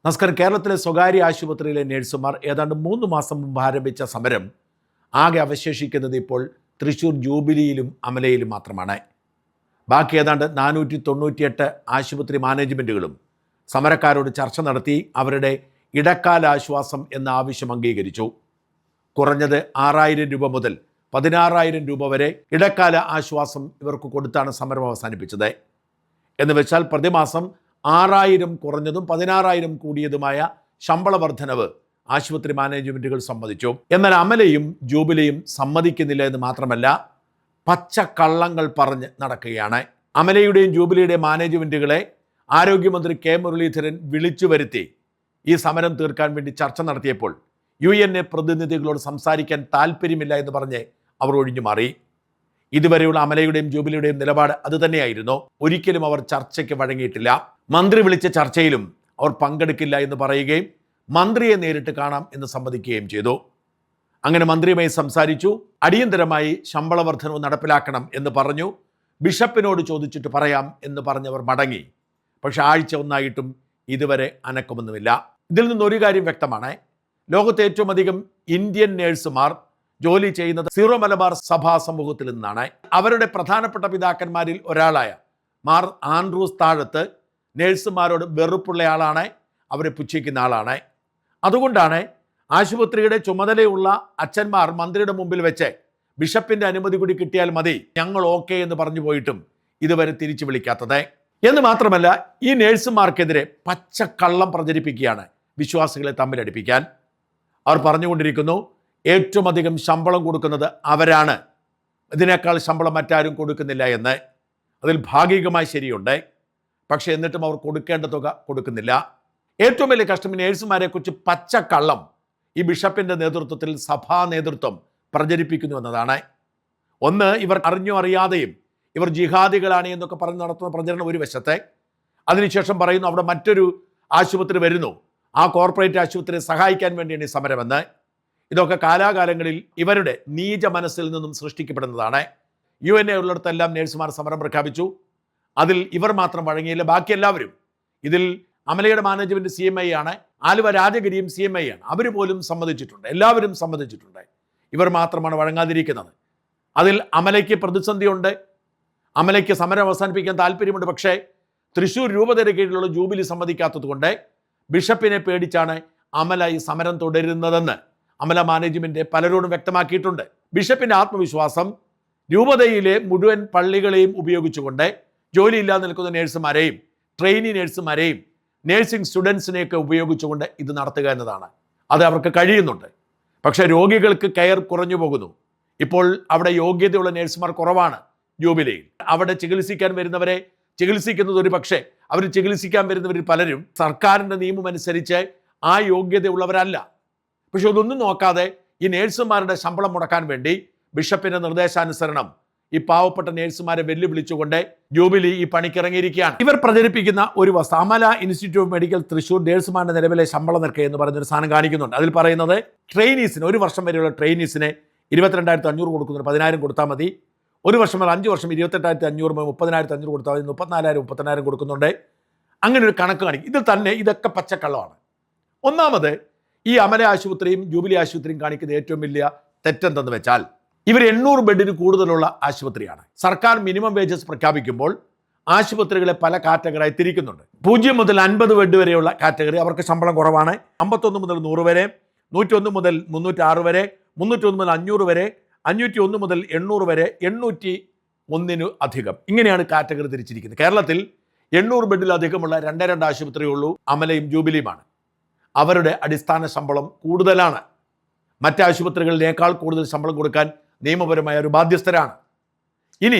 നമസ്കാരം. കേരളത്തിലെ സ്വകാര്യ ആശുപത്രിയിലെ നഴ്സുമാർ ഏതാണ്ട് 3 മാസം മുമ്പ് ആരംഭിച്ച സമരം ആകെ അവശേഷിക്കുന്നത് ഇപ്പോൾ തൃശ്ശൂർ ജൂബിലിയിലും അമലയിലും മാത്രമാണ്. ബാക്കി ഏതാണ്ട് 498 ആശുപത്രി മാനേജ്മെൻറ്റുകളും സമരക്കാരോട് ചർച്ച നടത്തി അവരുടെ ഇടക്കാല ആശ്വാസം എന്ന ആവശ്യം അംഗീകരിച്ചു. കുറഞ്ഞത് 6,000 രൂപ മുതൽ 16,000 രൂപ വരെ ഇടക്കാല ആശ്വാസം ഇവർക്ക് കൊടുത്താണ് സമരം അവസാനിപ്പിച്ചത്. എന്ന് വെച്ചാൽ പ്രതിമാസം 6,000 കുറഞ്ഞതും 16,000 കൂടിയതുമായ ശമ്പള വർധനവ് ആശുപത്രി മാനേജ്മെൻറ്റുകൾ സമ്മതിച്ചു. എന്നാൽ അമലയും ജൂബിലിയും സമ്മതിക്കുന്നില്ല എന്ന് മാത്രമല്ല, പച്ചക്കള്ളങ്ങൾ പറഞ്ഞ് നടക്കുകയാണ്. അമലയുടെയും ജൂബിലിയുടെയും മാനേജ്മെൻറ്റുകളെ ആരോഗ്യമന്ത്രി കെ മുരളീധരൻ വിളിച്ചു വരുത്തി ഈ സമരം തീർക്കാൻ വേണ്ടി ചർച്ച നടത്തിയപ്പോൾ UNA പ്രതിനിധികളോട് സംസാരിക്കാൻ താല്പര്യമില്ല എന്ന് പറഞ്ഞ് അവർ ഒഴിഞ്ഞു മാറി. ഇതുവരെയുള്ള അമലയുടെയും ജൂബിലിയുടെയും നിലപാട് അതുതന്നെയായിരുന്നു. ഒരിക്കലും അവർ ചർച്ചയ്ക്ക് വഴങ്ങിയിട്ടില്ല. മന്ത്രി വിളിച്ച ചർച്ചയിലും അവർ പങ്കെടുക്കില്ല എന്ന് പറയുകയും മന്ത്രിയെ നേരിട്ട് കാണാം എന്ന് സമ്മതിക്കുകയും ചെയ്തു. അങ്ങനെ മന്ത്രിയുമായി സംസാരിച്ചു. അടിയന്തരമായി ശമ്പള വർധനവ് നടപ്പിലാക്കണം എന്ന് പറഞ്ഞു. ബിഷപ്പിനോട് ചോദിച്ചിട്ട് പറയാം എന്ന് പറഞ്ഞവർ മടങ്ങി. പക്ഷെ ആഴ്ച ഒന്നായിട്ടും ഇതുവരെ അനക്കമൊന്നുമില്ല. ഇതിൽ നിന്നൊരു കാര്യം വ്യക്തമാണ്. ലോകത്തെ ഏറ്റവും അധികം ഇന്ത്യൻ നേഴ്സുമാർ ജോലി ചെയ്യുന്നത് സീറോ മലബാർ സഭാ സമൂഹത്തിൽ നിന്നാണ്. അവരുടെ പ്രധാനപ്പെട്ട പിതാക്കന്മാരിൽ ഒരാളായ മാർ ആൻഡ്രൂസ് താഴത്ത് നേഴ്സുമാരോട് വെറുപ്പുള്ള ആളാണ്, അവരെ പുച്ഛിക്കുന്ന ആളാണ്. അതുകൊണ്ടാണ് ആശുപത്രിയുടെ ചുമതലയുള്ള അച്ഛന്മാർ മന്ത്രിയുടെ മുമ്പിൽ വെച്ച് ബിഷപ്പിൻ്റെ അനുമതി കൂടി കിട്ടിയാൽ മതി, ഞങ്ങൾ ഓക്കെ എന്ന് പറഞ്ഞു പോയിട്ടും ഇതുവരെ തിരിച്ചു വിളിക്കാത്തത്. എന്ന് മാത്രമല്ല, ഈ നേഴ്സുമാർക്കെതിരെ പച്ചക്കള്ളം പ്രചരിപ്പിക്കുകയാണ് വിശ്വാസികളെ തമ്മിലടിപ്പിക്കാൻ. അവർ പറഞ്ഞുകൊണ്ടിരിക്കുന്നു ഏറ്റവും അധികം ശമ്പളം കൊടുക്കുന്നത് അവരാണ്, ഇതിനേക്കാൾ ശമ്പളം മറ്റാരും കൊടുക്കുന്നില്ല എന്ന്. അതിൽ ഭാഗികമായി ശരിയുണ്ട്. പക്ഷേ എന്നിട്ടും അവർ കൊടുക്കേണ്ട തുക കൊടുക്കുന്നില്ല. ഏറ്റവും വലിയ കഷ്ടം നേഴ്സുമാരെ കുറിച്ച് പച്ചക്കള്ളം ഈ ബിഷപ്പിൻ്റെ നേതൃത്വത്തിൽ സഭാ നേതൃത്വം പ്രചരിപ്പിക്കുന്നു എന്നതാണ്. ഒന്ന്, ഇവർ അറിഞ്ഞോ അറിയാതെയും ഇവർ ജിഹാദികളാണ് എന്നൊക്കെ പറഞ്ഞ് നടത്തുന്ന പ്രചരണം ഒരു വശത്തെ. അതിനുശേഷം പറയുന്നു അവിടെ മറ്റൊരു ആശുപത്രി വരുന്നു, ആ കോർപ്പറേറ്റ് ആശുപത്രിയെ സഹായിക്കാൻ വേണ്ടിയാണ് ഈ സമരമെന്ന്. ഇതൊക്കെ കാലാകാലങ്ങളിൽ ഇവരുടെ നീച മനസ്സിൽ നിന്നും സൃഷ്ടിക്കപ്പെടുന്നതാണ്. UNA ഉള്ളിടത്തെല്ലാം നേഴ്സുമാർ സമരം പ്രഖ്യാപിച്ചു. അതിൽ ഇവർ മാത്രം വഴങ്ങിയില്ല, ബാക്കി എല്ലാവരും. ഇതിൽ അമലയുടെ മാനേജ്മെൻറ്റ് CMI ആണ്, ആലുവ രാജഗിരിയും CMI ആണ്. അവർ പോലും സമ്മതിച്ചിട്ടുണ്ട്, എല്ലാവരും സമ്മതിച്ചിട്ടുണ്ട്. ഇവർ മാത്രമാണ് വഴങ്ങാതിരിക്കുന്നത്. അതിൽ അമലയ്ക്ക് പ്രതിസന്ധിയുണ്ട്, അമലയ്ക്ക് സമരം അവസാനിപ്പിക്കാൻ താല്പര്യമുണ്ട്. പക്ഷേ തൃശ്ശൂർ രൂപതയുടെ കീഴിലുള്ള ജൂബിലി സമ്മതിക്കാത്തത് കൊണ്ട് ബിഷപ്പിനെ പേടിച്ചാണ് അമല ഈ സമരം തുടരുന്നതെന്ന് അമല മാനേജ്മെൻറ്റ് പലരോടും വ്യക്തമാക്കിയിട്ടുണ്ട്. ബിഷപ്പിൻ്റെ ആത്മവിശ്വാസം രൂപതയിലെ മുഴുവൻ പള്ളികളെയും ഉപയോഗിച്ചുകൊണ്ട് ജോലിയില്ലാതെ നിൽക്കുന്ന നേഴ്സുമാരെയും ട്രെയിനി നേഴ്സുമാരെയും നേഴ്സിംഗ് സ്റ്റുഡൻസിനെയൊക്കെ ഉപയോഗിച്ചുകൊണ്ട് ഇത് നടത്തുക എന്നതാണ്. അത് അവർക്ക് കഴിയുന്നുണ്ട്. പക്ഷേ രോഗികൾക്ക് കെയർ കുറഞ്ഞു പോകുന്നു. ഇപ്പോൾ അവിടെ യോഗ്യതയുള്ള നേഴ്സുമാർ കുറവാണ് ജൂബിലിയിൽ. അവിടെ ചികിത്സിക്കാൻ വരുന്നവരെ ചികിത്സിക്കുന്നത് ഒരു പക്ഷേ അവർ ചികിത്സിക്കാൻ വരുന്നവരിൽ പലരും സർക്കാരിൻ്റെ നിയമം അനുസരിച്ച് ആ യോഗ്യതയുള്ളവരല്ല. പക്ഷെ അതൊന്നും നോക്കാതെ ഈ നേഴ്സുമാരുടെ ശമ്പളം മുടക്കാൻ വേണ്ടി ബിഷപ്പിൻ്റെ നിർദ്ദേശാനുസരണം ഈ പാവപ്പെട്ട നേഴ്സുമാരെ വെല്ലുവിളിച്ചുകൊണ്ട് ജൂബിലി ഈ പണിക്കിറങ്ങിയിരിക്കുകയാണ്. ഇവർ പ്രചരിപ്പിക്കുന്ന ഒരു വസ്തു Amala institute of medical Thrissur നേഴ്സുമാരുടെ നിലവിലെ ശമ്പള നിരക്ക് എന്ന് പറഞ്ഞൊരു സാധനം കാണിക്കുന്നുണ്ട്. അതിൽ പറയുന്നത് ട്രെയിനീസിന് 1 വർഷം വരെയുള്ള ട്രെയിനീസിന് 22,500 കൊടുക്കുന്നുണ്ട്, 10,000 കൊടുത്താൽ മതി. 1 വർഷം മുതൽ 5 വർഷം 28,500, 30,500 കൊടുത്താൽ മതി, 34,000 32,000 കൊടുക്കുന്നുണ്ട്. അങ്ങനെ ഒരു കണക്ക് കാണിക്കും. ഇതിൽ തന്നെ ഇതൊക്കെ പച്ചക്കള്ളമാണ്. ഒന്നാമത്, ഈ അമല ആശുപത്രിയും ജൂബിലി ആശുപത്രിയും കാണിക്കുന്ന ഏറ്റവും വലിയ തെറ്റെന്തെന്ന് വെച്ചാൽ ഇവർ 800 ബെഡിന് കൂടുതലുള്ള ആശുപത്രിയാണ്. സർക്കാർ മിനിമം വേജസ് പ്രഖ്യാപിക്കുമ്പോൾ ആശുപത്രികളെ പല കാറ്റഗറിയായി തിരിക്കുന്നുണ്ട്. 0 മുതൽ 50 ബെഡ് വരെയുള്ള കാറ്റഗറി അവർക്ക് ശമ്പളം കുറവാണ്. 51 മുതൽ 100 വരെ, 101 മുതൽ 306 വരെ, 301 മുതൽ 500 വരെ, 501 മുതൽ 800 വരെ, 801 അധികം. ഇങ്ങനെയാണ് കാറ്റഗറി തിരിച്ചിരിക്കുന്നത്. കേരളത്തിൽ 800 ബെഡിലധികമുള്ള 2 ആശുപത്രിയുള്ളൂ, അമലയും ജൂബിലിയുമാണ്. അവരുടെ അടിസ്ഥാന ശമ്പളം കൂടുതലാണ്. മറ്റ് ആശുപത്രികളിലേക്കാൾ കൂടുതൽ ശമ്പളം കൊടുക്കാൻ നിയമപരമായ ഒരു ബാധ്യസ്ഥരാണ്. ഇനി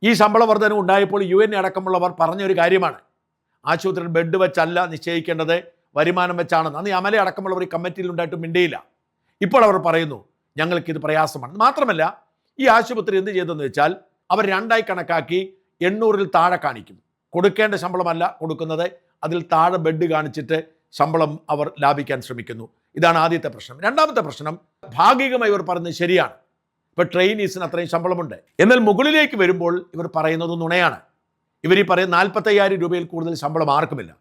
ഈ ശമ്പള വർധന ഉണ്ടായപ്പോൾ UNA അടക്കമുള്ളവർ പറഞ്ഞൊരു കാര്യമാണ്, ആശുപത്രിയിൽ ബെഡ് വെച്ചല്ല നിശ്ചയിക്കേണ്ടത്, വരുമാനം വെച്ചാണ്. അന്ന് അമല അടക്കമുള്ളവർ ഈ കമ്മിറ്റിയിൽ ഉണ്ടായിട്ടും മിണ്ടിയില്ല. ഇപ്പോൾ അവർ പറയുന്നു ഞങ്ങൾക്കിത് പ്രയാസമാണ്. മാത്രമല്ല, ഈ ആശുപത്രി എന്ത് ചെയ്തെന്ന് വെച്ചാൽ അവർ 2ആയി കണക്കാക്കി 800-ൽ താഴെ കാണിക്കും. കൊടുക്കേണ്ട ശമ്പളമല്ല കൊടുക്കുന്നത്, അതിൽ താഴെ ബെഡ് കാണിച്ചിട്ട് ശമ്പളം അവർ ലാഭിക്കാൻ ശ്രമിക്കുന്നു. ഇതാണ് ആദ്യത്തെ പ്രശ്നം. രണ്ടാമത്തെ പ്രശ്നം, ഭാഗികമായി ഇവർ പറയുന്നത് ശരിയാണ്, ഇപ്പോൾ ട്രെയിനീസിന് അത്രയും ശമ്പളമുണ്ട്. എന്നാൽ മുകളിലേക്ക് വരുമ്പോൾ ഇവർ പറയുന്നത് നുണയാണ്. ഇവർ ഈ പറയുന്ന 45,000 രൂപയിൽ കൂടുതൽ ശമ്പളം ആർക്കുമില്ല.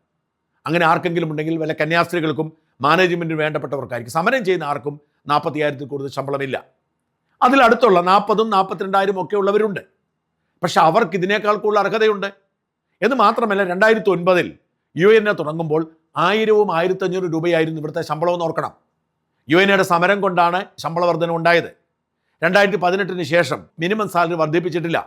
അങ്ങനെ ആർക്കെങ്കിലും ഉണ്ടെങ്കിൽ വല്ല കന്യാസ്ത്രീകൾക്കും മാനേജ്മെൻറ്റിന് വേണ്ടപ്പെട്ടവർക്കായിരിക്കും. സമരം ചെയ്യുന്ന ആർക്കും 40,000 കൂടുതൽ ശമ്പളമില്ല. അതിലടുത്തുള്ള 40,000 42,000 ഒക്കെ ഉള്ളവരുണ്ട്. പക്ഷെ അവർക്ക് ഇതിനേക്കാൾ കൂടുതൽ അർഹതയുണ്ട്. എന്ന് മാത്രമല്ല 2009 UN തുടങ്ങുമ്പോൾ 1000-ഉം 1500 രൂപയായിരുന്നു ഇവിടുത്തെ ശമ്പളമെന്ന് ഓർക്കണം. UN സമരം കൊണ്ടാണ് ശമ്പള വർധന ഉണ്ടായത്. 2018 ശേഷം മിനിമം സാലറി വർദ്ധിപ്പിച്ചിട്ടില്ല.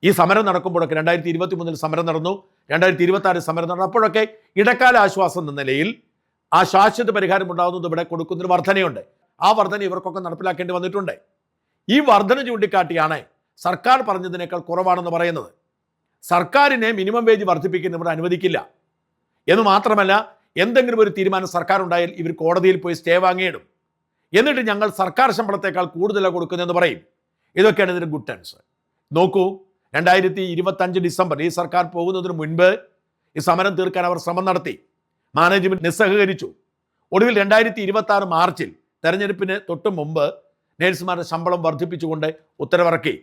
ഈ സമരം നടക്കുമ്പോഴൊക്കെ 2023 സമരം നടന്നു, 2026 സമരം നടന്നു. അപ്പോഴൊക്കെ ഇടക്കാല ആശ്വാസം എന്ന നിലയിൽ ആ ശാശ്വത പരിഹാരം ഉണ്ടാകുന്നത് ഇവിടെ കൊടുക്കുന്നൊരു വർധനയുണ്ട്. ആ വർധന ഇവർക്കൊക്കെ നടപ്പിലാക്കേണ്ടി വന്നിട്ടുണ്ട്. ഈ വർധന ചൂണ്ടിക്കാട്ടിയാണ് സർക്കാർ പറഞ്ഞതിനേക്കാൾ കുറവാണെന്ന് പറയുന്നത്. സർക്കാരിനെ മിനിമം വേജ് വർദ്ധിപ്പിക്കുന്നവർ അനുവദിക്കില്ല എന്ന് മാത്രമല്ല, എന്തെങ്കിലും ഒരു തീരുമാനം സർക്കാർ ഉണ്ടായാൽ ഇവർ കോടതിയിൽ പോയി സ്റ്റേ വാങ്ങിയിടും. എന്നിട്ട് ഞങ്ങൾ സർക്കാർ ശമ്പളത്തേക്കാൾ കൂടുതലാണ് കൊടുക്കുന്നതെന്ന് പറയും. ഇതൊക്കെയാണ് ഇതിൻ്റെ ഗുഡ് ടേൺസ്. നോക്കൂ, 2025 ഡിസംബർ ഈ സർക്കാർ പോകുന്നതിന് മുൻപ് ഈ സമരം തീർക്കാൻ അവർ ശ്രമം നടത്തി. മാനേജ്മെന്റ് നിസ്സഹകരിച്ചു. ഒടുവിൽ 2026 മാർച്ചിൽ തെരഞ്ഞെടുപ്പിന് തൊട്ട് മുമ്പ് നേഴ്സുമാരുടെ ശമ്പളം വർദ്ധിപ്പിച്ചുകൊണ്ട് ഉത്തരവിറക്കി.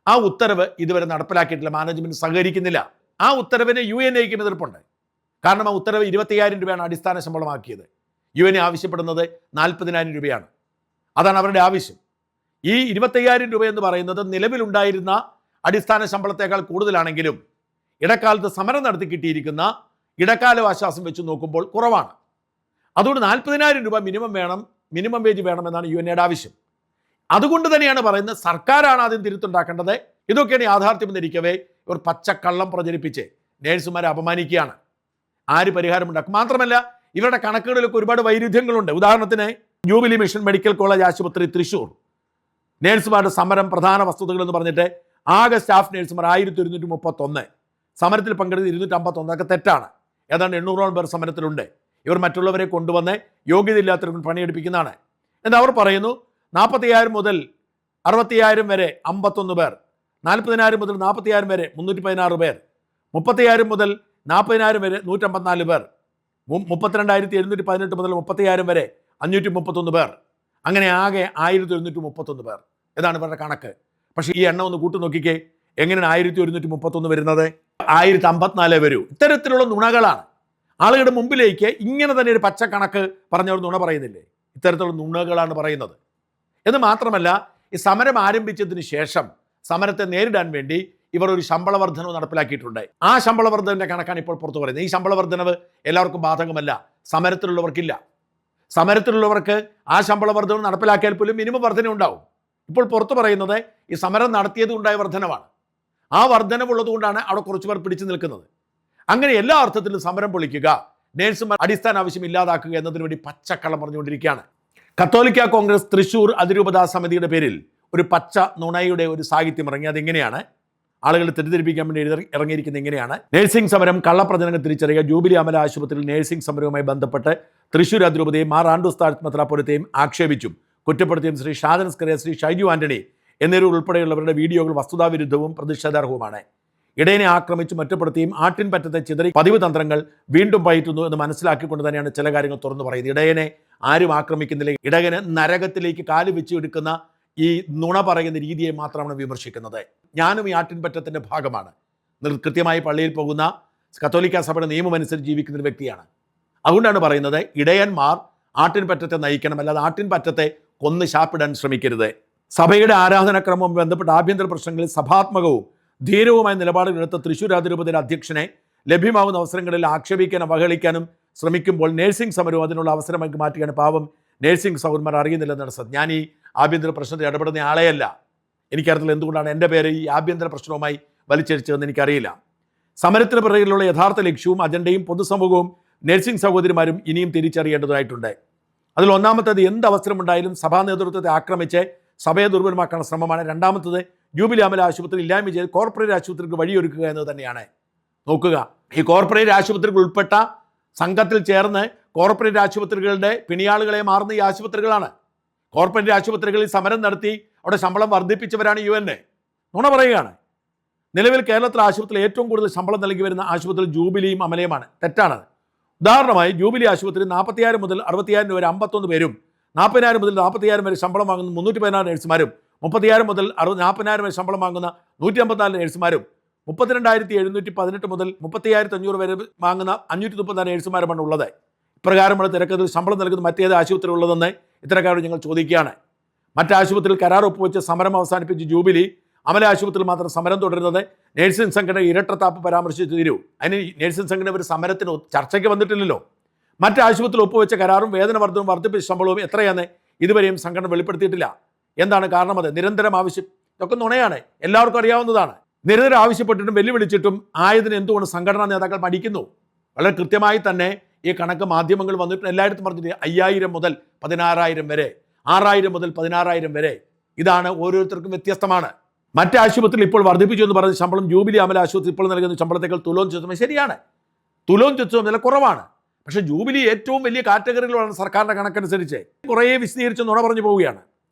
ആ ഉത്തരവ് ഇതുവരെ നടപ്പിലാക്കിയിട്ടില്ല. മാനേജ്മെന്റ് സഹകരിക്കുന്നില്ല. ആ ഉത്തരവിന് UNAയ്ക്കും എതിർപ്പുണ്ട്. കാരണം ആ ഉത്തരവ് 25,000 രൂപയാണ് അടിസ്ഥാന ശമ്പളമാക്കിയത്. UN ആവശ്യപ്പെടുന്നത് 40,000 രൂപയാണ്. അതാണ് അവരുടെ ആവശ്യം. ഈ 25,000 രൂപ എന്ന് പറയുന്നത് നിലവിലുണ്ടായിരുന്ന അടിസ്ഥാന ശമ്പളത്തേക്കാൾ കൂടുതലാണെങ്കിലും ഇടക്കാലത്ത് സമരം നടത്തി കിട്ടിയിരിക്കുന്ന ഇടക്കാല ആശ്വാസം വെച്ച് നോക്കുമ്പോൾ കുറവാണ്. അതുകൊണ്ട് 40,000 രൂപ മിനിമം വേജ് വേണമെന്നാണ് UNAയുടെ ആവശ്യം. അതുകൊണ്ട് തന്നെയാണ് പറയുന്നത് സർക്കാരാണ് ആദ്യം തിരുത്തുണ്ടാക്കേണ്ടത്. ഇതൊക്കെയാണ് യാഥാർത്ഥ്യം എന്നിരിക്കവേ ഇവർ പച്ചക്കള്ളം പ്രചരിപ്പിച്ച് നേഴ്സുമാരെ അപമാനിക്കുകയാണ്. ആര് പരിഹാരമുണ്ടാക്കും? മാത്രമല്ല ഇവരുടെ കണക്കുകളിലൊക്കെ ഒരുപാട് വൈരുദ്ധ്യങ്ങളുണ്ട്. ഉദാഹരണത്തിന് ജൂബിലി മിഷൻ മെഡിക്കൽ കോളേജ് ആശുപത്രി തൃശ്ശൂർ നേഴ്സുമാരുടെ സമരം പ്രധാന വസ്തുതകൾ എന്ന് പറഞ്ഞിട്ട് ആകെ സ്റ്റാഫ് നേഴ്സുമാർ 1131, സമരത്തിൽ പങ്കെടുത്ത് 251. ഒക്കെ തെറ്റാണ്. ഏതാണ്ട് 800ഓളം പേർ സമരത്തിലുണ്ട്. ഇവർ മറ്റുള്ളവരെ കൊണ്ടുവന്ന് യോഗ്യതയില്ലാത്തവരെ പണിയെടുപ്പിക്കുന്നതാണ്. എന്നാൽ അവർ പറയുന്നു 40,000 മുതൽ 60,000 വരെ 51 പേർ, 40,000 മുതൽ 40,000 വരെ 316 പേർ, 30,000 മുതൽ 40,000 വരെ 154 പേർ, 32,718 മുതൽ 30,000 വരെ 531 പേർ, അങ്ങനെ ആകെ 1,131 പേർ. ഇതാണ് ഇവരുടെ കണക്ക്. പക്ഷേ ഈ എണ്ണം ഒന്ന് കൂട്ടി നോക്കിക്കേ, എങ്ങനെയാണ് 1,131 വരുന്നത്? 1,054 വരൂ. ഇത്തരത്തിലുള്ള നുണകളാണ്. ആളുകളുടെ മുമ്പിലേക്ക് ഇങ്ങനെ തന്നെ ഒരു പച്ച കണക്ക് പറഞ്ഞവർ നുണ പറയുന്നില്ലേ? ഇത്തരത്തിലുള്ള നുണകളാണ് പറയുന്നത്. എന്ന് മാത്രമല്ല, ഈ സമരം ആരംഭിച്ചതിന് ശേഷം സമരത്തെ നേരിടാൻ വേണ്ടി ഇവർ ഒരു ശമ്പള വർധനവ് നടപ്പിലാക്കിയിട്ടുണ്ട്. ആ ശമ്പള വർധനവിൻ്റെ കണക്കാണ് ഇപ്പോൾ പുറത്തു പറയുന്നത്. ഈ ശമ്പള വർധനവ് എല്ലാവർക്കും ബാധകമല്ല, സമരത്തിലുള്ളവർക്കില്ല. സമരത്തിലുള്ളവർക്ക് ആ ശമ്പള വർധനവ് നടപ്പിലാക്കിയാൽ പോലും മിനിമം വർധന ഉണ്ടാവും. ഇപ്പോൾ പുറത്തു പറയുന്നത് ഈ സമരം നടത്തിയത് ഉണ്ടായ വർധനവാണ്. ആ വർധനവുള്ളത് കൊണ്ടാണ് അവിടെ കുറച്ച് പേർ പിടിച്ചു നിൽക്കുന്നത്. അങ്ങനെ എല്ലാ അർത്ഥത്തിലും സമരം പൊളിക്കുക, നേഴ്സുമാർ അടിസ്ഥാന ആവശ്യം ഇല്ലാതാക്കുക എന്നതിന് വേണ്ടി പച്ചക്കള്ളം പറഞ്ഞുകൊണ്ടിരിക്കുകയാണ്. കത്തോലിക്ക കോൺഗ്രസ് തൃശ്ശൂർ അതിരൂപതാ സമിതിയുടെ പേരിൽ ഒരു പച്ച നുണയുടെ ഒരു സാഹിത്യം ഇറങ്ങി. അതെങ്ങനെയാണ്? ആളുകളെ തെറ്റിദ്ധരിപ്പിക്കാൻ വേണ്ടി ഇറങ്ങിയിരിക്കുന്നത് എങ്ങനെയാണ്? നഴ്സിംഗ് സമരം കള്ളപ്രചരണങ്ങൾ തിരിച്ചറിയുക. ജൂബിലി അമല ആശുപത്രിയിൽ നഴ്സിംഗ് സമരവുമായി ബന്ധപ്പെട്ട് തൃശ്ശൂർ അതിരൂപതയും മാർ ആൻഡ്രൂസ് താഴത്ത് മെത്രാപ്പൊലീത്തയും ആക്ഷേപിച്ചും കുറ്റപ്പെടുത്തിയും ശ്രീ ഷാജൻ സ്കറിയ, ശ്രീ ഷൈജു ആന്റണി എന്നിവർ ഉൾപ്പെടെയുള്ളവരുടെ വീഡിയോകൾ വസ്തുതാവിരുദ്ധവും പ്രതിഷേധാർഹവുമാണ്. ഇടയനെ ആക്രമിച്ചും ഒറ്റപ്പെടുത്തിയും ആട്ടിൻപറ്റത്തെ ചിതറി പതിവ് തന്ത്രങ്ങൾ വീണ്ടും പയറ്റുന്നു എന്ന് മനസ്സിലാക്കിക്കൊണ്ട് തന്നെയാണ് ചില കാര്യങ്ങൾ തുറന്നു പറയുന്നത്. ഇടയനെ ആരും ആക്രമിക്കുന്നില്ല, ഇടയന് നരകത്തിലേക്ക് കാല് വെച്ച് എടുക്കുന്ന ഈ നുണ പറയുന്ന രീതിയെ മാത്രമാണ് വിമർശിക്കുന്നത്. ഞാനും ഈ ആട്ടിൻപറ്റത്തിൻ്റെ ഭാഗമാണ്. കൃത്യമായി പള്ളിയിൽ പോകുന്ന കത്തോലിക്ക സഭയുടെ നിയമമനുസരിച്ച് ജീവിക്കുന്ന ഒരു വ്യക്തിയാണ്. അതുകൊണ്ടാണ് പറയുന്നത് ഇടയന്മാർ ആട്ടിൻപറ്റത്തെ നയിക്കണം, അല്ലാതെ ആട്ടിൻപറ്റത്തെ കൊന്ന് ശാപ്പിടാൻ ശ്രമിക്കരുത്. സഭയുടെ ആരാധനാക്രമവും ബന്ധപ്പെട്ട ആഭ്യന്തര പ്രശ്നങ്ങളിൽ സഭാത്മകവും ധീരവുമായ നിലപാടുകളെടുത്ത തൃശ്ശൂർ അതിരൂപതയുടെ അധ്യക്ഷനെ ലഭ്യമാകുന്ന അവസരങ്ങളിൽ ആക്ഷേപിക്കാനും അവഹേളിക്കാനും ശ്രമിക്കുമ്പോൾ നഴ്സിംഗ് സമരവും അതിനുള്ള അവസരമാക്കി മാറ്റുകയാണ്. പാവം നഴ്സിംഗ് സഹോദരന്മാർ അറിയുന്നില്ലെന്നാണ് സത്യം. ഞാൻ ഈ ആഭ്യന്തര പ്രശ്നത്തിൽ ഇടപെടുന്ന ആളെയല്ല. എനിക്കറിയില്ല എന്തുകൊണ്ടാണ് എൻ്റെ പേര് ഈ ആഭ്യന്തര പ്രശ്നവുമായി വലിച്ചടിച്ചതെന്ന് എനിക്കറിയില്ല. സമരത്തിന് പിറകിലുള്ള യഥാർത്ഥ ലക്ഷ്യവും അജണ്ടയും പൊതുസമൂഹവും നഴ്സിംഗ് സഹോദരിമാരും ഇനിയും തിരിച്ചറിയേണ്ടതായിട്ടുണ്ട്. അതിൽ ഒന്നാമത്തേത്, എന്ത് അവസരമുണ്ടായാലും സഭാ നേതൃത്വത്തെ ആക്രമിച്ച് സഭയെ ദുർബലമാക്കാനുള്ള ശ്രമമാണ്. രണ്ടാമത്തത്, ജൂബിലി അമല ആശുപത്രി ഇല്ലായ്മ ചെയ്ത് കോർപ്പറേറ്റ് ആശുപത്രിക്ക് വഴിയൊരുക്കുക എന്നത് തന്നെയാണ്. നോക്കുക, ഈ കോർപ്പറേറ്റ് ആശുപത്രികൾ ഉൾപ്പെട്ട സംഘത്തിൽ ചേർന്ന് കോർപ്പറേറ്റ് ആശുപത്രികളുടെ പിണിയാളുകളെ മാറുന്ന ഈ ആശുപത്രികളാണ്. കോർപ്പറേറ്റ് ആശുപത്രികളിൽ സമരം നടത്തി അവിടെ ശമ്പളം വർദ്ധിപ്പിച്ചവരാണ് UN. നുണ പറയുകയാണ്. നിലവിൽ കേരളത്തിലെ ആശുപത്രിയിൽ ഏറ്റവും കൂടുതൽ ശമ്പളം നൽകി വരുന്ന ആശുപത്രി ജൂബിലിയും അമലയുമാണ്. തെറ്റാണ്. ഉദാഹരണമായി ജൂബിലി ആശുപത്രി 40,000 മുതൽ 60,000 വരെ 51 പേരും, 40,000 മുതൽ 40,000 വരെ ശമ്പളം വാങ്ങുന്ന 316 നഴ്സുമാരും, 30,000 മുതൽ 40,000 വരെ ശമ്പളം വാങ്ങുന്ന 154 നഴ്സുമാരും, 32,718 മുതൽ 30,500 വരെ വാങ്ങുന്ന 534 നേഴ്സുമാരുമാണ് ഉള്ളത്. ഇപ്രകാരമുള്ള തിരക്കഥയിൽ ശമ്പളം നൽകുന്ന മറ്റേത് ആശുപത്രി ഉള്ളതെന്ന് ഇത്തരക്കാരോട് ഞങ്ങൾ ചോദിക്കുകയാണ്. മറ്റ് ആശുപത്രിയിൽ കരാർ ഒപ്പുവെച്ച് സമരം അവസാനിപ്പിച്ച് ജൂബിലി, അമല ആശുപത്രിയിൽ മാത്രം സമരം തുടരുന്നത് നേഴ്സിംഗ് സംഘടന ഇരട്ടത്താപ്പ് പരാമർശിച്ച് തീരൂ. അതിന് നേഴ്സിംഗ് സംഘടന ഒരു സമരത്തിന് ചർച്ചയ്ക്ക് വന്നിട്ടില്ലല്ലോ. മറ്റ് ആശുപത്രിയിൽ ഒപ്പുവെച്ച കരാറും വേതന വർദ്ധനവും വർദ്ധിപ്പിച്ച ശമ്പളവും എത്രയാണെന്ന് ഇതുവരെയും സംഘടന വെളിപ്പെടുത്തിയിട്ടില്ല. എന്താണ് കാരണം? അത് നിരന്തരം ആവശ്യം. ഇതൊക്കെ നുണയാണ്, എല്ലാവർക്കും അറിയാവുന്നതാണ്. നിരന്തരം ആവശ്യപ്പെട്ടിട്ടും വെല്ലുവിളിച്ചിട്ടും ആയതിന് എന്തുകൊണ്ട് സംഘടനാ നേതാക്കൾ മടിക്കുന്നു? വളരെ കൃത്യമായി തന്നെ ഈ കണക്ക് മാധ്യമങ്ങൾ വന്നിട്ട് എല്ലായിടത്തും പറഞ്ഞിട്ട് 5,000 മുതൽ 16,000 വരെ, 6,000 മുതൽ 16,000 വരെ. ഇതാണ് ഓരോരുത്തർക്കും വ്യത്യസ്തമാണ്. മറ്റ് ആശുപത്രിയിൽ ഇപ്പോൾ വർദ്ധിപ്പിച്ചു എന്ന് പറഞ്ഞ ശമ്പളം ജൂബിലി അമല ആശുപത്രി ഇപ്പോൾ നൽകുന്ന ശമ്പളത്തേക്കാൾ തുലോം ചെത്തുന്നത് ശരിയാണ്. തുലോം ചെത്തും വില കുറവാണ്. പക്ഷേ ജൂബിലി ഏറ്റവും വലിയ കാറ്റഗറികളാണ് സർക്കാരിൻ്റെ കണക്കനുസരിച്ച്. കുറേ വിശദീകരിച്ച് നുണ പറഞ്ഞു പോവുകയാണ്.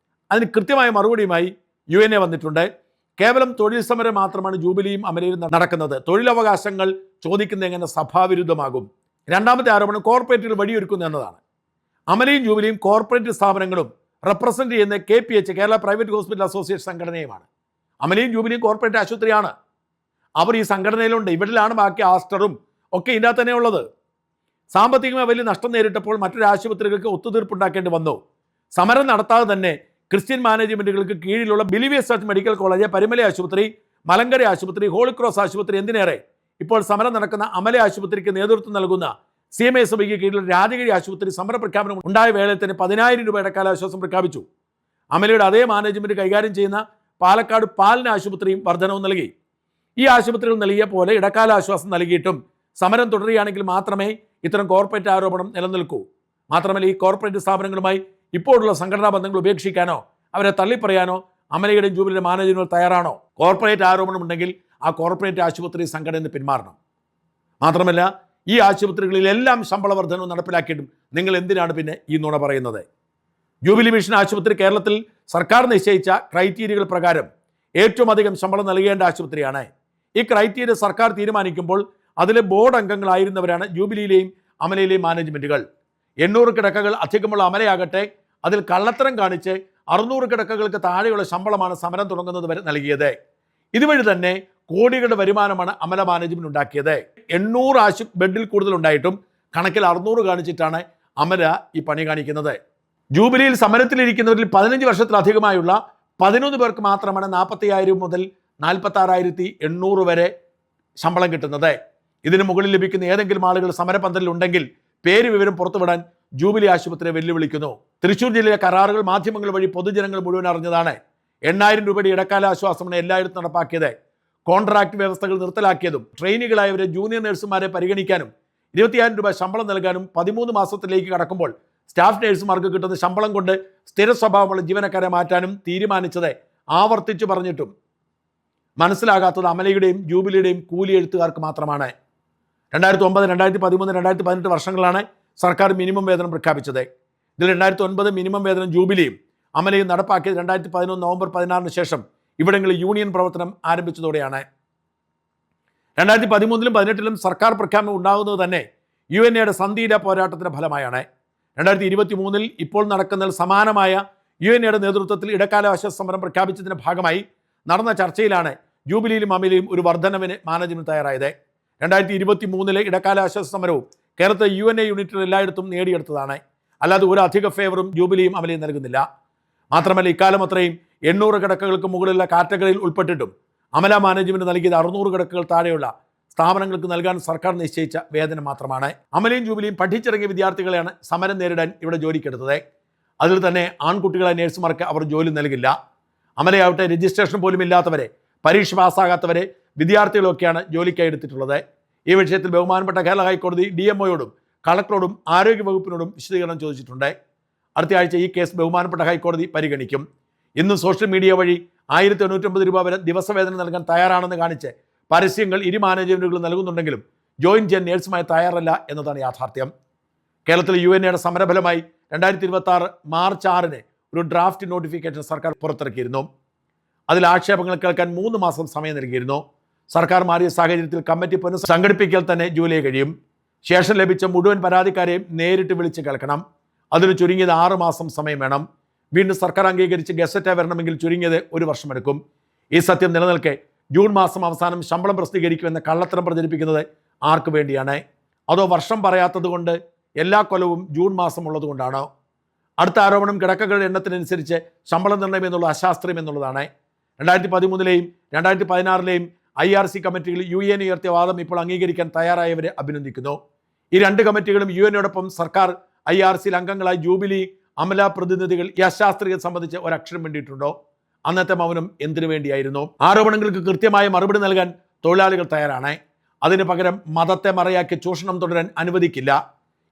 അതിന് കൃത്യമായ മറുപടിയുമായി UNA വന്നിട്ടുണ്ട്. കേവലം തൊഴിൽ സമരം മാത്രമാണ് ജൂബിലിയും അമലയിലും നടക്കുന്നത്. തൊഴിലവകാശങ്ങൾ ചോദിക്കുന്നത് എങ്ങനെ സഭാവിരുദ്ധമാകും? രണ്ടാമത്തെ ആരോപണം കോർപ്പറേറ്റുകൾ വഴിയൊരുക്കുന്നു എന്നതാണ്. അമലയും ജൂബിലിയും കോർപ്പറേറ്റ് സ്ഥാപനങ്ങളും റെപ്രസെന്റ് ചെയ്യുന്ന KPH, Kerala private hospital association സംഘടനയുമാണ്. അമലയും ജൂബിലിയും കോർപ്പറേറ്റ് ആശുപത്രിയാണ്. അവർ ഈ സംഘടനയിലുണ്ട്. ഇവരിലാണ് ബാക്കി ആസ്റ്ററും ഒക്കെ ഇതിനകത്ത് തന്നെ ഉള്ളത്. സാമ്പത്തികമായി വലിയ നഷ്ടം നേരിട്ടപ്പോൾ മറ്റൊരു ആശുപത്രികൾക്ക് ഒത്തുതീർപ്പുണ്ടാക്കേണ്ടി വന്നു. സമരം നടത്താതെ തന്നെ ക്രിസ്ത്യൻ മാനേജ്മെന്റുകൾക്ക് കീഴിലുള്ള believers church medical college, Parumala ആശുപത്രി, മലങ്കര ആശുപത്രി, ഹോളി ക്രോസ് ആശുപത്രി, എന്തിനേറെ ഇപ്പോൾ സമരം നടക്കുന്ന അമല ആശുപത്രിക്ക് നേതൃത്വം നൽകുന്ന CMSബിക്ക് കീഴിലുള്ള രാജഗിരി ആശുപത്രി സമര പ്രഖ്യാപനം ഉണ്ടായ വേളയിൽ തന്നെ 10,000 രൂപ ഇടക്കാലാശ്വാസം പ്രഖ്യാപിച്ചു. അമലയുടെ അതേ മാനേജ്മെന്റ് കൈകാര്യം ചെയ്യുന്ന പാലക്കാട് പാലിന് ആശുപത്രിയും വർധനവ് നൽകി. ഈ ആശുപത്രികൾ നൽകിയ പോലെ ഇടക്കാലാശ്വാസം നൽകിയിട്ടും സമരം തുടരുകയാണെങ്കിൽ മാത്രമേ ഇത്തരം കോർപ്പറേറ്റ് ആരോപണം നിലനിൽക്കൂ. മാത്രമല്ല, ഈ കോർപ്പറേറ്റ് സ്ഥാപനങ്ങളുമായി ഇപ്പോഴുള്ള സംഘടനാ ബന്ധങ്ങൾ ഉപേക്ഷിക്കാനോ അവരെ തള്ളിപ്പറയാനോ അമലയുടെയും ജൂബിലിയുടെ മാനേജറുകൾ തയ്യാറാണോ? കോർപ്പറേറ്റ് ആരോപണം ഉണ്ടെങ്കിൽ ആ കോർപ്പറേറ്റ് ആശുപത്രി സംഘടന പിന്മാറണം. മാത്രമല്ല, ഈ ആശുപത്രികളിലെല്ലാം ശമ്പള വർധനവ് നടപ്പിലാക്കിയിട്ടും നിങ്ങൾ എന്തിനാണ് പിന്നെ ഈ നുണ പറയുന്നത്? ജൂബിലി മിഷൻ ആശുപത്രി കേരളത്തിൽ സർക്കാർ നിശ്ചയിച്ച ക്രൈറ്റീരിയകൾ പ്രകാരം ഏറ്റവും അധികം ശമ്പളം നൽകേണ്ട ആശുപത്രിയാണ്. ഈ ക്രൈറ്റീരിയ സർക്കാർ തീരുമാനിക്കുമ്പോൾ അതിലെ ബോർഡ് അംഗങ്ങളായിരുന്നവരാണ് ജൂബിലിയിലെയും അമലയിലെയും മാനേജ്മെന്റുകൾ. 800 കിടക്കകൾ അധികമുള്ള അമലയാകട്ടെ അതിൽ കള്ളത്തരം കാണിച്ച് 600 കിടക്കകൾക്ക് താഴെയുള്ള ശമ്പളമാണ് സമരം തുടങ്ങുന്നത് വരെ നൽകിയത്. ഇതുവഴി തന്നെ കോടികളുടെ വരുമാനമാണ് അമല മാനേജ്മെന്റ് ഉണ്ടാക്കിയത്. 800 ബെഡിൽ കൂടുതൽ ഉണ്ടായിട്ടും കണക്കിൽ 600 കാണിച്ചിട്ടാണ് അമല ഈ പണി കാണിക്കുന്നത്. ജൂബിലിയിൽ സമരത്തിലിരിക്കുന്നവരിൽ 15 വർഷത്തിലധികമായുള്ള 11 പേർക്ക് മാത്രമാണ് 45,000 മുതൽ 46,800 വരെ ശമ്പളം കിട്ടുന്നത്. ഇതിന് മുകളിൽ ലഭിക്കുന്ന ഏതെങ്കിലും ആളുകൾ സമരപന്തലിൽ ഉണ്ടെങ്കിൽ പേര് വിവരം പുറത്തുവിടാൻ ജൂബിലി ആശുപത്രിയെ വെല്ലുവിളിക്കുന്നു. തൃശ്ശൂർ ജില്ലയിലെ കരാറുകൾ മാധ്യമങ്ങൾ വഴി പൊതുജനങ്ങൾ മുഴുവൻ അറിഞ്ഞതാണ്. 8,000 രൂപയുടെ ഇടക്കാല ആശ്വാസമാണ് എല്ലായിടത്തും നടപ്പാക്കിയത്. കോൺട്രാക്ട് വ്യവസ്ഥകൾ നിർത്തലാക്കിയതും ട്രെയിനികളായവരെ ജൂനിയർ നഴ്സുമാരെ പരിഗണിക്കാനും 20,000 രൂപ ശമ്പളം നൽകാനും 13 മാസത്തിലേക്ക് കടക്കുമ്പോൾ സ്റ്റാഫ് നഴ്സുമാർക്ക് കിട്ടുന്ന ശമ്പളം കൊണ്ട് സ്ഥിര സ്വഭാവമുള്ള ജീവനക്കാരെ മാറ്റാനും തീരുമാനിച്ചത് ആവർത്തിച്ചു പറഞ്ഞിട്ടും മനസ്സിലാകാത്തത് അമലയുടെയും ജൂബിലിയുടെയും കൂലി എഴുത്തുകാർക്ക് മാത്രമാണ്. 2009, 2013, 2018 വർഷങ്ങളാണ് സർക്കാർ മിനിമം വേതനം പ്രഖ്യാപിച്ചത്. ഇതിൽ 2009 മിനിമം വേതനം ജൂബിലിയും അമലയും നടപ്പാക്കിയത് 2011 നവംബർ 16 ശേഷം ഇവിടങ്ങളിൽ യൂണിയൻ പ്രവർത്തനം ആരംഭിച്ചതോടെയാണ്. 2013 18 സർക്കാർ പ്രഖ്യാപനം ഉണ്ടാകുന്നത് തന്നെ UNAയുടെ സന്ധിയില പോരാട്ടത്തിന്റെ ഫലമായാണ്. 2023 ഇപ്പോൾ നടക്കുന്നതിൽ സമാനമായ UNAയുടെ നേതൃത്വത്തിൽ ഇടക്കാല ആശ്വാസ സമരം പ്രഖ്യാപിച്ചതിന്റെ ഭാഗമായി നടന്ന ചർച്ചയിലാണ് ജൂബിലിയിലും അമലയിലും ഒരു വർധനവിന് മാനേജ്മെന്റ് തയ്യാറായത്. 2023 ഇടക്കാല ആശ്വാസ സമരവും കേരളത്തിലെ UNA യൂണിറ്റുകൾ എല്ലായിടത്തും നേടിയെടുത്തതാണ്. അല്ലാതെ ഒരു അധിക ഫേവറും ജൂബിലിയും അമലയും നൽകുന്നില്ല. മാത്രമല്ല, ഇക്കാലം അത്രയും 800 കിടക്കകൾക്ക് മുകളിലുള്ള കാറ്റഗറിയിൽ ഉൾപ്പെട്ടിട്ടും അമല മാനേജ്മെന്റ് നൽകിയത് 600 കിടക്കകൾ താഴെയുള്ള സ്ഥാപനങ്ങൾക്ക് നൽകാൻ സർക്കാർ നിശ്ചയിച്ച വേതനം മാത്രമാണ്. അമലയും ജൂബിലിയും പഠിച്ചിറങ്ങിയ വിദ്യാർത്ഥികളെയാണ് സമരം നേരിടാൻ ഇവിടെ ജോലിക്കെടുത്തത്. അതിൽ തന്നെ ആൺകുട്ടികളായ നേഴ്സുമാർക്ക് അവർ ജോലി നൽകില്ല. അമലയാവട്ടെ രജിസ്ട്രേഷൻ പോലും ഇല്ലാത്തവരെ, പരീക്ഷ പാസ്സാകാത്തവരെ, വിദ്യാർത്ഥികളൊക്കെയാണ് ജോലിക്കായി എടുത്തിട്ടുള്ളത്. ഈ വിഷയത്തിൽ ബഹുമാനപ്പെട്ട കേരള ഹൈക്കോടതി DMOയോടും കളക്ടറോടും ആരോഗ്യവകുപ്പിനോടും വിശദീകരണം ചോദിച്ചിട്ടുണ്ട്. അടുത്ത ആഴ്ച ഈ കേസ് ബഹുമാനപ്പെട്ട ഹൈക്കോടതി പരിഗണിക്കും. ഇന്ന് സോഷ്യൽ മീഡിയ വഴി 1,950 രൂപ വരെ ദിവസവേതനം നൽകാൻ തയ്യാറാണെന്ന് കാണിച്ച് പരസ്യങ്ങൾ ഇരു മാനേജ്മെന്റുകൾ നൽകുന്നുണ്ടെങ്കിലും ജോയിൻ ചെയ്യാൻ നേഴ്സുമായി തയ്യാറല്ല എന്നതാണ് യാഥാർത്ഥ്യം. കേരളത്തിൽ UNAയുടെ സമരഫലമായി 2026 മാർച്ച് 6 ഒരു ഡ്രാഫ്റ്റ് നോട്ടിഫിക്കേഷൻ സർക്കാർ പുറത്തിറക്കിയിരുന്നു. അതിൽ ആക്ഷേപങ്ങൾ കേൾക്കാൻ 3 മാസം സമയം നൽകിയിരുന്നു. സർക്കാർ മാറിയ സാഹചര്യത്തിൽ കമ്മിറ്റി പുനഃസംഘടിപ്പിക്കൽ തന്നെ ജൂലൈ കഴിയും. ശേഷം ലഭിച്ച മുഴുവൻ പരാതിക്കാരെയും നേരിട്ട് വിളിച്ച് കേൾക്കണം. അതിന് ചുരുങ്ങിയത് 6 മാസം സമയം വേണം. വീണ്ടും സർക്കാർ അംഗീകരിച്ച് ഗസറ്റ് വരണമെങ്കിൽ ചുരുങ്ങിയത് 1 വർഷമെടുക്കും. ഈ സത്യം നിലനിൽക്കെ ജൂൺ മാസം അവസാനം ശമ്പളം പ്രസിദ്ധീകരിക്കുമെന്ന കള്ളത്തരം പ്രചരിപ്പിക്കുന്നത് ആർക്ക് വേണ്ടിയാണ്? അതോ വർഷം പറയാത്തത് കൊണ്ട് എല്ലാ കൊല്ലവും ജൂൺ മാസം ഉള്ളതുകൊണ്ടാണോ? അടുത്ത ആരോപണം കിടക്കകളുടെ എണ്ണത്തിനനുസരിച്ച് ശമ്പളം നിർണ്ണയം എന്നുള്ള അശാസ്ത്രീയം എന്നുള്ളതാണ്. 2013-ലെയും 2016-ലെയും IRC കമ്മിറ്റികൾ UN ഉയർത്തിയ വാദം ഇപ്പോൾ അംഗീകരിക്കാൻ തയ്യാറായവരെ അഭിനന്ദിക്കുന്നു. ഈ രണ്ട് കമ്മിറ്റികളും UN സർക്കാർ IRCയിൽ അംഗങ്ങളായ ജൂബിലി അമല പ്രതിനിധികൾ ഈ അശാസ്ത്രീയത സംബന്ധിച്ച് ഒരക്ഷരം വേണ്ടിയിട്ടുണ്ടോ? അന്നത്തെ മൗനം എന്തിനു വേണ്ടിയായിരുന്നു? ആരോപണങ്ങൾക്ക് കൃത്യമായ മറുപടി നൽകാൻ തൊഴിലാളികൾ തയ്യാറാണ്. അതിന് പകരം മതത്തെ മറയാക്കി ചൂഷണം തുടരാൻ അനുവദിക്കില്ല.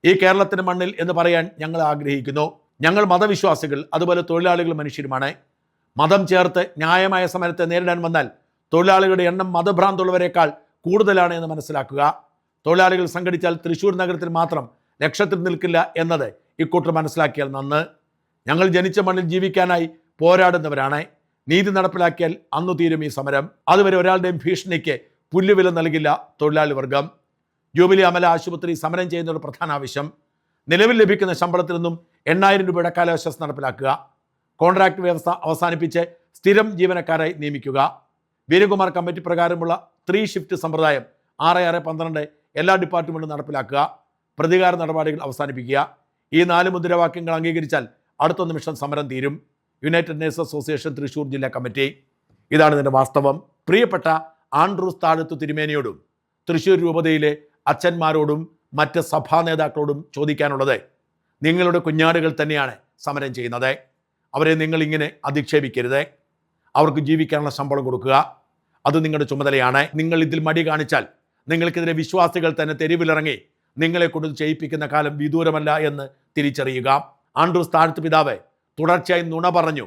ഈ കേരളത്തിന്റെ മണ്ണിൽ എന്ന് പറയാൻ ഞങ്ങൾ ആഗ്രഹിക്കുന്നു. ഞങ്ങൾ മതവിശ്വാസികൾ, അതുപോലെ തൊഴിലാളികൾ മനുഷ്യരുമാണ്. മതം ചേർത്ത് ന്യായമായ സമരത്തെ നേരിടാൻ വന്നാൽ തൊഴിലാളികളുടെ എണ്ണം മതഭ്രാന്തുള്ളവരെക്കാൾ കൂടുതലാണ് എന്ന് മനസ്സിലാക്കുക. തൊഴിലാളികൾ സംഘടിച്ചാൽ തൃശ്ശൂർ നഗരത്തിൽ മാത്രം ലക്ഷത്തിൽ നിൽക്കില്ല എന്നത് ഇക്കൂട്ടർ മനസ്സിലാക്കിയാൽ നന്ന്. ഞങ്ങൾ ജനിച്ച മണ്ണിൽ ജീവിക്കാനായി പോരാടുന്നവരാണ്. നീതി നടപ്പിലാക്കിയാൽ അന്നു തീരും ഈ സമരം. അതുവരെ ഒരാളുടെയും ഭീഷണിക്ക് പുല്ലുവില നൽകില്ല തൊഴിലാളി വർഗം. ജൂബിലി അമല ആശുപത്രി സമരം ചെയ്യുന്ന ഒരു പ്രധാന ആവശ്യം നിലവിൽ ലഭിക്കുന്ന ശമ്പളത്തിൽ നിന്നും 8000 രൂപയുടെ കാലാവകാശം നടപ്പിലാക്കുക. കോൺട്രാക്ട് വ്യവസ്ഥ അവസാനിപ്പിച്ച് സ്ഥിരം ജീവനക്കാരായി നിയമിക്കുക. വീരകുമാർ കമ്മിറ്റി പ്രകാരമുള്ള 3 ഷിഫ്റ്റ് സമ്പ്രദായം 6-6-12 എല്ലാ ഡിപ്പാർട്ട്മെന്റും നടപ്പിലാക്കുക. പ്രതികാര നടപടികൾ അവസാനിപ്പിക്കുക. ഈ 4 മുദ്രാവാക്യങ്ങൾ അംഗീകരിച്ചാൽ അടുത്ത നിമിഷം സമരം തീരും. യുണൈറ്റഡ് നേഴ്സസ് അസോസിയേഷൻ തൃശ്ശൂർ ജില്ലാ കമ്മിറ്റി. ഇതാണ് ഇതിൻ്റെ വാസ്തവം. പ്രിയപ്പെട്ട ആൻഡ്രൂസ് താഴത്തു തിരുമേനിയോടും തൃശ്ശൂർ രൂപതയിലെ അച്ഛന്മാരോടും മറ്റ് സഭാ നേതാക്കളോടും ചോദിക്കാനുള്ളത്, നിങ്ങളുടെ കുഞ്ഞാടുകൾ തന്നെയാണ് സമരം ചെയ്യുന്നത്. അവരെ നിങ്ങളിങ്ങനെ അധിക്ഷേപിക്കരുത്. അവർക്ക് ജീവിക്കാനുള്ള ശമ്പളം കൊടുക്കുക. അത് നിങ്ങളുടെ ചുമതലയാണ്. നിങ്ങൾ ഇതിൽ മടി കാണിച്ചാൽ നിങ്ങൾക്കെതിരെ വിശ്വാസികൾ തന്നെ തെരുവിലിറങ്ങി നിങ്ങളെ കൊണ്ട് ചെയ്യിപ്പിക്കുന്ന കാലം വിദൂരമല്ല എന്ന് തിരിച്ചറിയുക. ആൻഡ്രൂസ് താഴത്ത് പിതാവ് തുടർച്ചയായി നുണ പറഞ്ഞു,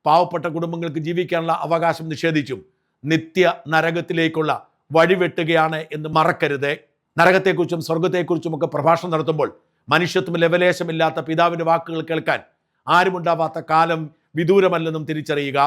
പാവപ്പെട്ട കുടുംബങ്ങൾക്ക് ജീവിക്കാനുള്ള അവകാശം നിഷേധിച്ചും നിത്യ നരകത്തിലേക്കുള്ള വഴിവെട്ടുകയാണ് എന്ന് മറക്കരുത്. നരകത്തെക്കുറിച്ചും സ്വർഗത്തെക്കുറിച്ചുമൊക്കെ പ്രഭാഷണം നടത്തുമ്പോൾ മനുഷ്യത്വം ലവലേശമില്ലാത്ത പിതാവിൻ്റെ വാക്കുകൾ കേൾക്കാൻ ആരുമുണ്ടാവാത്ത കാലം വിദൂരമല്ലെന്നും തിരിച്ചറിയുക.